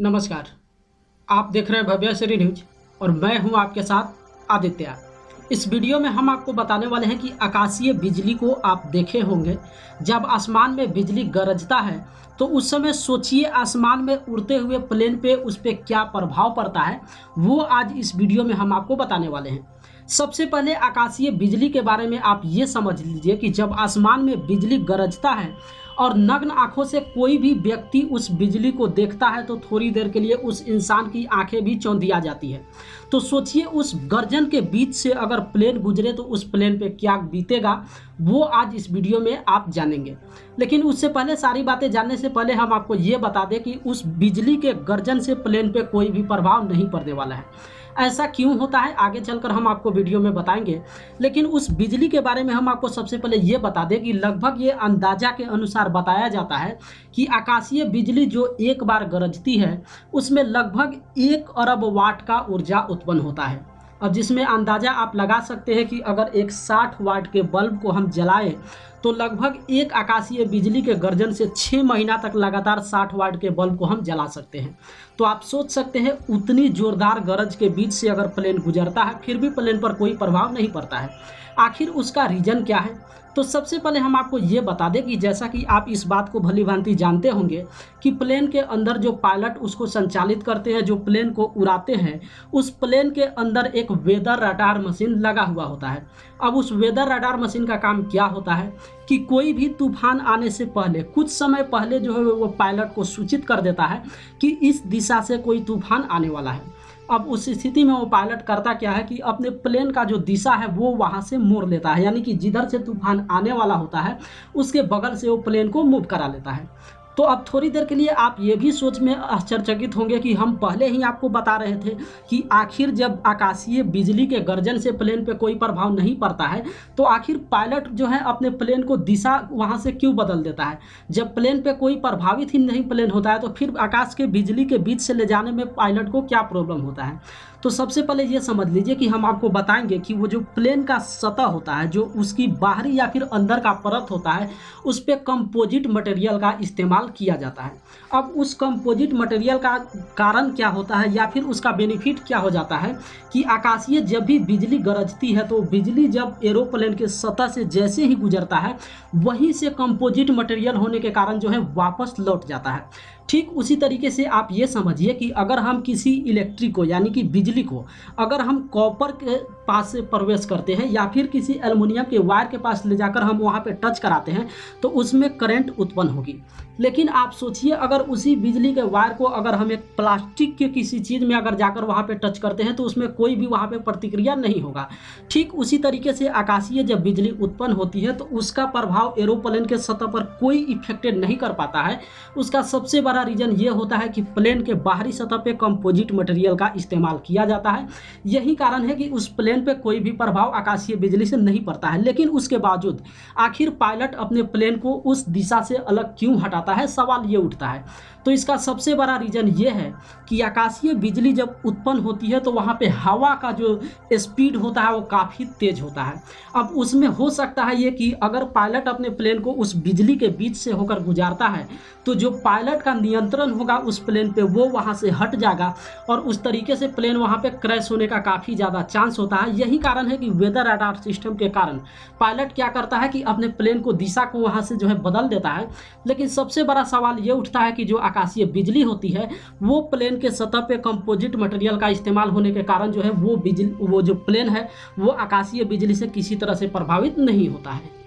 नमस्कार। आप देख रहे हैं भव्य श्री न्यूज और मैं हूं आपके साथ आदित्य। इस वीडियो में हम आपको बताने वाले हैं कि आकाशीय बिजली को आप देखे होंगे। जब आसमान में बिजली गरजता है तो उस समय सोचिए आसमान में उड़ते हुए प्लेन पे उस पर क्या प्रभाव पड़ता है, वो आज इस वीडियो में हम आपको बताने वाले हैं। सबसे पहले आकाशीय बिजली के बारे में आप ये समझ लीजिए कि जब आसमान में बिजली गरजता है और नग्न आंखों से कोई भी व्यक्ति उस बिजली को देखता है तो थोड़ी देर के लिए उस इंसान की आंखें भी चौंधिया जाती है। तो सोचिए उस गर्जन के बीच से अगर प्लेन गुजरे तो उस प्लेन पे क्या बीतेगा, वो आज इस वीडियो में आप जानेंगे। लेकिन उससे पहले, सारी बातें जानने से पहले हम आपको ये बता दें कि उस बिजली के गर्जन से प्लेन पे कोई भी प्रभाव नहीं पड़ने वाला है। ऐसा क्यों होता है आगे चलकर हम आपको वीडियो में बताएंगे। लेकिन उस बिजली के बारे में हम आपको सबसे पहले ये बता दें कि लगभग ये अंदाजा के अनुसार बताया जाता है कि आकाशीय बिजली जो एक बार गरजती है उसमें लगभग 1 अरब वाट का ऊर्जा उत्पन्न होता है। और जिसमें अंदाज़ा आप लगा सकते हैं कि अगर एक 60 वाट के बल्ब को हम जलाएं तो लगभग एक आकाशीय बिजली के गर्जन से 6 महीना तक लगातार 60 वाट के बल्ब को हम जला सकते हैं। तो आप सोच सकते हैं उतनी ज़ोरदार गरज के बीच से अगर प्लेन गुजरता है फिर भी प्लेन पर कोई प्रभाव नहीं पड़ता है। आखिर उसका रीज़न क्या है? तो सबसे पहले हम आपको ये बता दें कि जैसा कि आप इस बात को भली भांति जानते होंगे कि प्लेन के अंदर जो पायलट उसको संचालित करते हैं, जो प्लेन को उड़ाते हैं, उस प्लेन के अंदर एक वेदर रडार मशीन लगा हुआ होता है। अब उस वेदर रडार मशीन का काम क्या होता है कि कोई भी तूफान आने से पहले, कुछ समय पहले जो है वो पायलट को सूचित कर देता है कि इस दिशा से कोई तूफान आने वाला है। अब उस स्थिति में वो पायलट करता क्या है कि अपने प्लेन का जो दिशा है वो वहाँ से मोड़ लेता है, यानी कि जिधर से तूफान आने वाला होता है उसके बगल से वो प्लेन को मूव करा लेता है। तो अब थोड़ी देर के लिए आप ये भी सोच में आश्चर्यचकित होंगे कि हम पहले ही आपको बता रहे थे कि आखिर जब आकाशीय बिजली के गर्जन से प्लेन पे कोई प्रभाव नहीं पड़ता है तो आखिर पायलट जो है अपने प्लेन को दिशा वहाँ से क्यों बदल देता है। जब प्लेन पे कोई प्रभावित ही नहीं प्लेन होता है तो फिर आकाश के बिजली के बीच से ले जाने में पायलट को क्या प्रॉब्लम होता है। तो सबसे पहले ये समझ लीजिए कि हम आपको बताएंगे कि वो जो प्लेन का सतह होता है, जो उसकी बाहरी या फिर अंदर का परत होता है, उस पर कंपोजिट मटेरियल का इस्तेमाल किया जाता है। अब उस कंपोजिट मटेरियल का कारण क्या होता है या फिर उसका बेनिफिट क्या हो जाता है कि आकाशीय जब भी बिजली गरजती है तो बिजली जब एरोप्लेन के सतह से जैसे ही गुजरता है वहीं से कंपोजिट मटेरियल होने के कारण जो है वापस लौट जाता है। ठीक उसी तरीके से आप ये समझिए कि अगर हम किसी इलेक्ट्रिक को, यानी कि बिजली को, अगर हम कॉपर के पास से प्रवेश करते हैं या फिर किसी एल्युमिनियम के वायर के पास ले जाकर हम वहाँ पे टच कराते हैं तो उसमें करंट उत्पन्न होगी। लेकिन आप सोचिए अगर उसी बिजली के वायर को अगर हम एक प्लास्टिक के किसी चीज़ में अगर जाकर वहाँ पे टच करते हैं तो उसमें कोई भी वहाँ पे प्रतिक्रिया नहीं होगा। ठीक उसी तरीके से आकाशीय जब बिजली उत्पन्न होती है तो उसका प्रभाव एरोप्लेन के सतह पर कोई इफेक्टेड नहीं कर पाता है। उसका सबसे बड़ा रीजन ये होता है कि प्लेन के बाहरी सतह पे कंपोजिट मटेरियल का इस्तेमाल किया जाता है। यही कारण है कि उस प्लेन पे कोई भी प्रभाव आकाशीय बिजली से नहीं पड़ता है। लेकिन उसके बावजूद आखिर पायलट अपने प्लेन को उस दिशा से अलग क्यों हटाता है, सवाल ये उठता है। तो इसका सबसे बड़ा रीजन ये है कि आकाशीय बिजली जब उत्पन्न होती है तो वहाँ पे हवा का जो स्पीड होता है वो काफ़ी तेज होता है। अब उसमें हो सकता है ये कि अगर पायलट अपने प्लेन को उस बिजली के बीच से होकर गुजारता है तो जो पायलट का नियंत्रण होगा उस प्लेन पे वो वहाँ से हट जाएगा और उस तरीके से प्लेन वहाँ पे क्रैश होने का काफ़ी ज़्यादा चांस होता है। यही कारण है कि वेदर रडार सिस्टम के कारण पायलट क्या करता है कि अपने प्लेन को दिशा को वहाँ से जो है बदल देता है। लेकिन सबसे बड़ा सवाल ये उठता है कि जो आकाशीय बिजली होती है वो प्लेन के सतह पे कंपोजिट मटेरियल का इस्तेमाल होने के कारण जो है वो जो प्लेन है वो आकाशीय बिजली से किसी तरह से प्रभावित नहीं होता है।